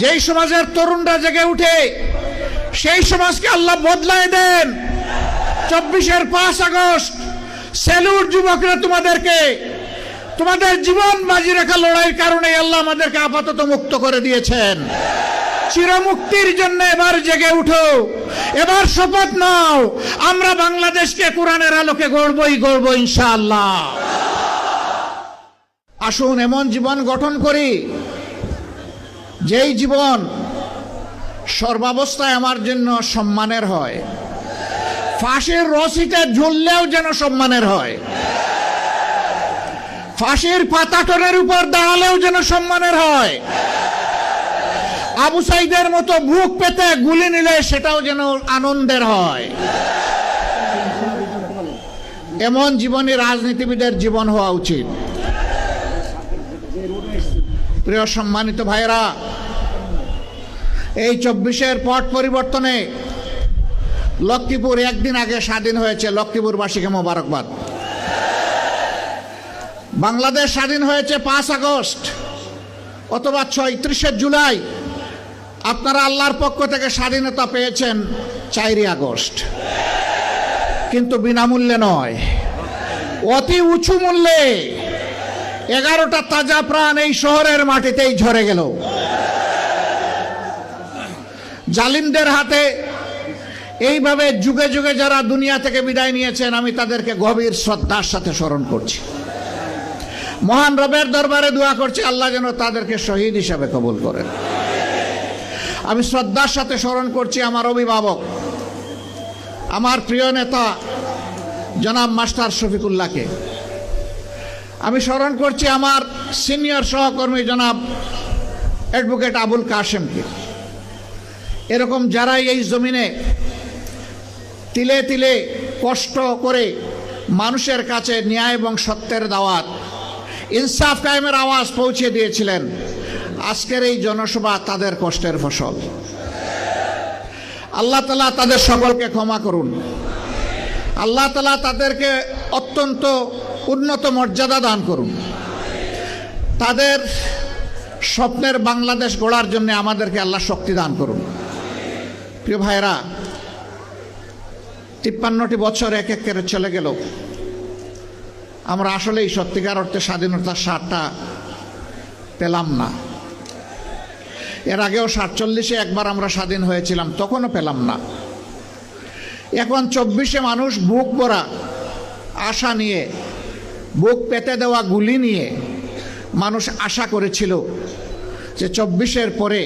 যেই সমাজের তরুণরা জেগে উঠে সেই সমাজকে আল্লাহ বদলায় দেন। 24-এর 5 আগস্ট স্যালুট যুবকরা, তোমাদেরকে তোমাদের জীবন বাজি রাখা লড়াইয়ের কারণে আল্লাহ আমাদেরকে আপাতত মুক্ত করে দিয়েছেন। চিরমুক্তির জন্য এবার জেগে উঠো, এবার শপথ নাও, আমরা বাংলাদেশকে কোরআনের আলোকে গড়ব ইনশাআল্লাহ। আসুন এমন জীবন গঠন করি যেই জীবন সর্বাবস্থায় আমার জন্য সম্মানের হয়, ফাঁসির রশিতে ঝুললেও যেন সম্মানের হয়, ফাঁসির পাতাটনের উপর দাঁড়ালেও যেন সম্মানের হয়, আবু সাইদের মতো বুক পেতে গুলি নিলে সেটাও যেন আনন্দের হয়। এমন জীবনই রাজনীতিবিদের জীবন হওয়া উচিত। প্রিয় সম্মানিত ভাইরা, এই 24-এর পট পরিবর্তনে লক্ষ্মীপুর একদিন আগে স্বাধীন হয়েছে। লক্ষ্মীপুরবাসীকে মোবারকবাদ। বাংলাদেশ স্বাধীন হয়েছে 5 আগস্ট অথবা 30 জুলাই। আপনারা আল্লাহর পক্ষ থেকে স্বাধীনতা পেয়েছেন 4 আগস্ট, কিন্তু বিনামূল্যে নয়, অতি উঁচু মূল্যে। 11টা তাজা প্রাণ এই শহরের মাটিতেই ঝরে গেল। জালিমদের হাতে এইভাবে যুগে যুগে যারা দুনিয়া থেকে বিদায় নিয়েছেন, আমি তাদেরকে গভীর শ্রদ্ধার সাথে স্মরণ করছি। মহান রবের দরবারে দোয়া করছি আল্লাহ যেন তাদেরকে শহীদ হিসাবে কবুল করেন। আমি শ্রদ্ধার সাথে স্মরণ করছি আমার অভিভাবক, আমার প্রিয় নেতা জনাব মাস্টার শফিকুল্লাহকে। আমি স্মরণ করছি আমার সিনিয়র সহকর্মী জনাব অ্যাডভোকেট আবুল কাশেমকে। এরকম যারা এই জমিনে তিলে তিলে কষ্ট করে মানুষের কাছে ন্যায় এবং সত্যের দাওয়াত, ইনসাফ কায়েমের আওয়াজ পৌঁছে দিয়েছিলেন, আজকের এই জনসভা তাদের কষ্টের ফসল। আল্লাহ তাআলা তাদের সকলকে ক্ষমা করুন। আল্লাহ তাআলা তাদেরকে অত্যন্ত উন্নত মর্যাদা দান করুন। তাদের স্বপ্নের বাংলাদেশ গড়ার জন্য আমাদেরকে আল্লাহ শক্তি দান করুন। প্রিয় ভাইরা, 53টি বছর এক এক করে চলে গেল। আমরা আসলেই সত্যিকার অর্থে স্বাধীনতার স্বাদটা পেলাম না। এর আগেও 47-এ একবার আমরা স্বাধীন হয়েছিলাম, তখনও পেলাম না। এখন 24-এ মানুষ বুক ভরা আশা নিয়ে, বুক পেতে দেওয়া গুলি নিয়ে মানুষ আশা করেছিল যে 24-এর পরে